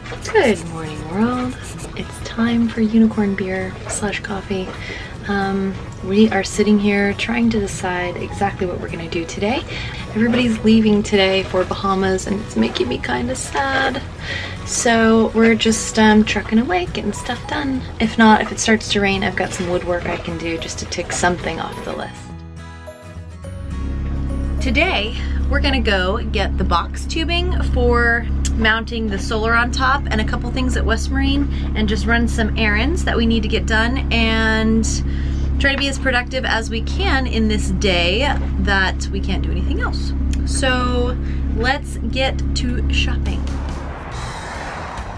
Good morning, world. It's time for unicorn beer / coffee. We are sitting here trying to decide exactly what we're gonna do today. Everybody's leaving today for Bahamas and it's making me kind of sad. So we're just trucking away, getting stuff done. If not, if it starts to rain, I've got some woodwork I can do just to tick something off the list. Today, we're gonna go get the box tubing for mounting the solar on top and a couple things at West Marine and just run some errands that we need to get done and try to be as productive as we can in this day that we can't do anything else. So let's get to shopping.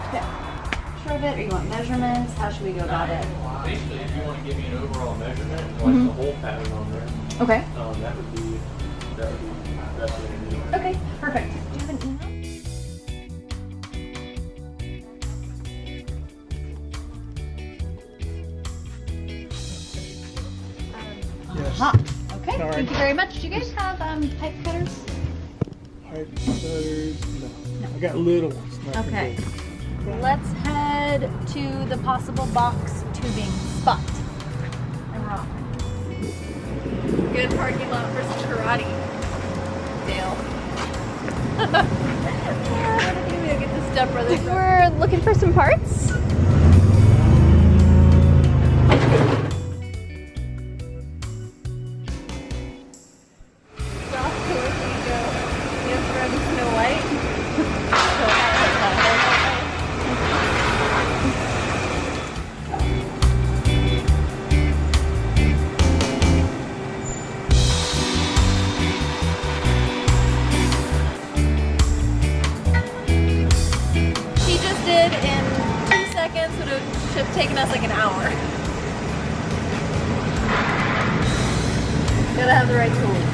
Okay. Short it, or you want measurements? How should we go about it? Basically, if you want to give me an overall measurement, like the whole pattern on there, Okay. that would be best way to do it. Okay, perfect. Do you have an email? Aha. Okay, Sorry. thank you very much. Do you guys have pipe cutters? Pipe cutters? No. I got little ones. not Okay. big. Let's head to the possible box tubing spot. And we're off. Good parking lot for some karate. Dale. What are we gonna get the stepbrothers? We're looking for some parts. In 2 seconds would have taken us like an hour. Gotta have the right tools.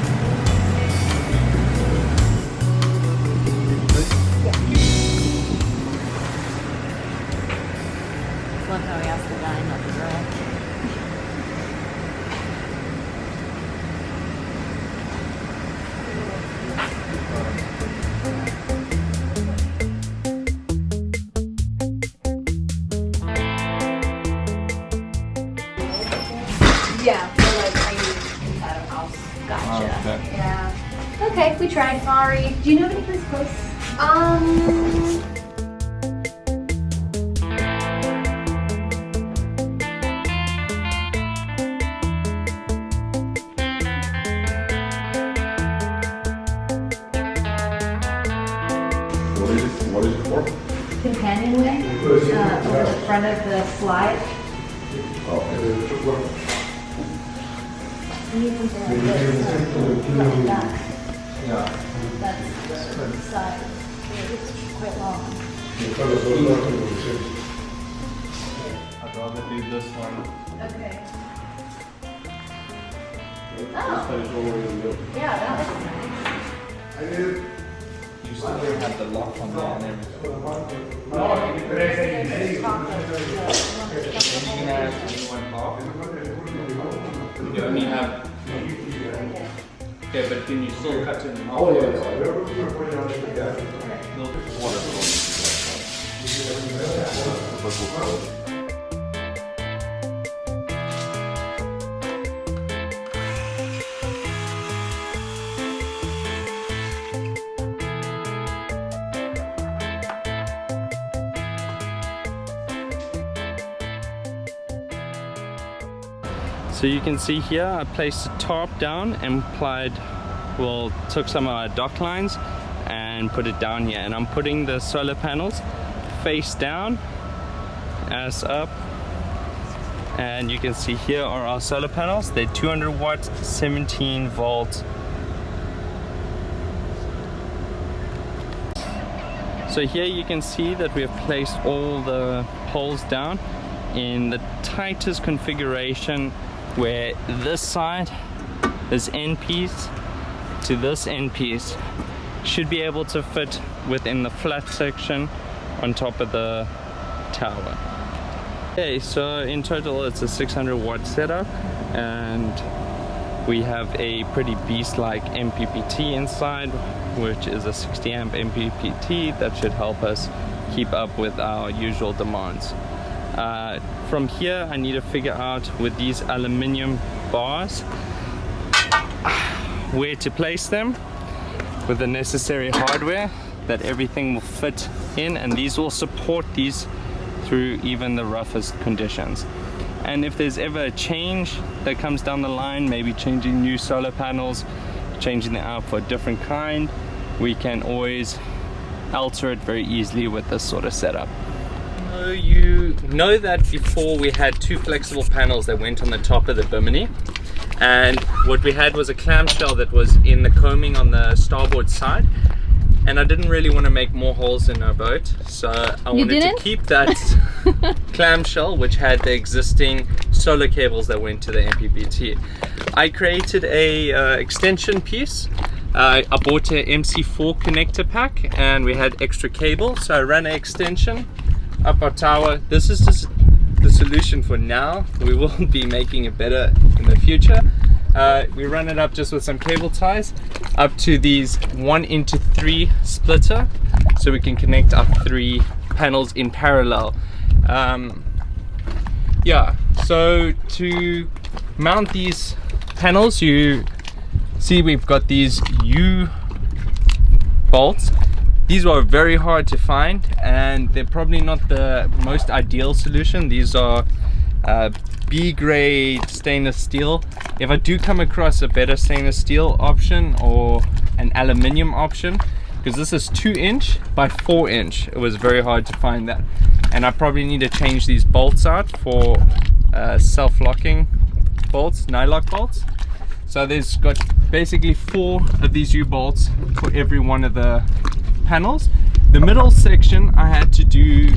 Love how he asked the guy, not the girl. Yeah, for like inside of a house. Gotcha. Oh, okay. Yeah. Okay, we tried. Sorry. Do you know of any place close? What is it for? Companionway over the front of the slide. We need something like this. Like that. Yeah. That's the side. It's quite long. I'd rather do this one. Okay. Oh. Yeah, that looks nice. You still have the lock on there and everything. You can have one half. You only have. Okay, but can you still cut it in half? Oh, So you can see here I placed the tarp down and took some of our dock lines and put it down here, and I'm putting the solar panels face down, ass up, and you can see here are our solar panels. They're 200 watts, 17 volts. So here you can see that we have placed all the poles down in the tightest configuration, where this side, this end piece to this end piece should be able to fit within the flat section on top of the tower. Okay, so in total it's a 600 watt setup, and we have a pretty beast-like MPPT inside, which is a 60 amp MPPT that should help us keep up with our usual demands. From here I need to figure out with these aluminium bars where to place them with the necessary hardware that everything will fit in, and these will support these through even the roughest conditions. And if there's ever a change that comes down the line, maybe changing new solar panels, changing them out for a different kind, we can always alter it very easily with this sort of setup. So you know that before we had two flexible panels that went on the top of the bimini, and what we had was a clamshell that was in the coaming on the starboard side, and I didn't really want to make more holes in our boat, so I wanted to keep that clamshell, which had the existing solar cables that went to the MPPT. I created a extension piece. I bought a MC4 connector pack, and we had extra cable, so I ran an extension up our tower. This is just the solution for now. We will be making it better in the future. We run it up just with some cable ties up to these 1:3 splitter, so we can connect our 3 panels in parallel. Yeah, so to mount these panels, you see we've got these U bolts. These are very hard to find, and they're probably not the most ideal solution. These are B grade stainless steel. If I do come across a better stainless steel option or an aluminium option, because this is 2" by 4", it was very hard to find that. And I probably need to change these bolts out for self-locking bolts, nylock bolts. So there's got basically 4 of these U-bolts for every one of the panels. The middle section I had to do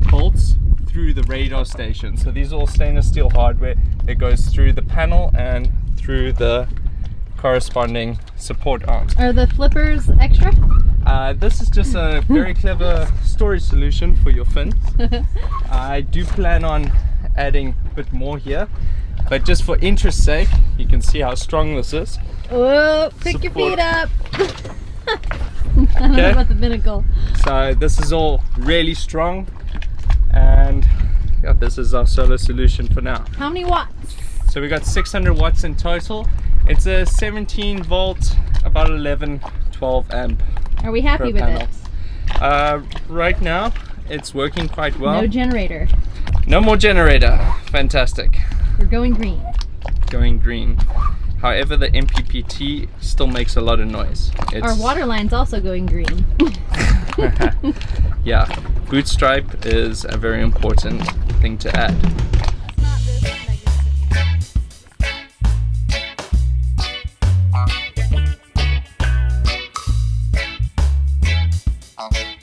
bolts through the radar station. So these are all stainless steel hardware that goes through the panel and through the corresponding support arms. Are the flippers extra? This is just a very clever storage solution for your fins. I do plan on adding a bit more here, but just for interest's sake, you can see how strong this is. Oh, pick your feet up. I don't know about the binnacle. So this is all really strong, and yeah, this is our solar solution for now. How many watts? So we got 600 watts in total. It's a 17 volt, about 11-12 amp. Are we happy with panel. it? Right now it's working quite well. No generator. No more generator. Fantastic. We're going green. Going green. However, the MPPT still makes a lot of noise. Our water line's also going green. Yeah, boot stripe is a very important thing to add. Okay.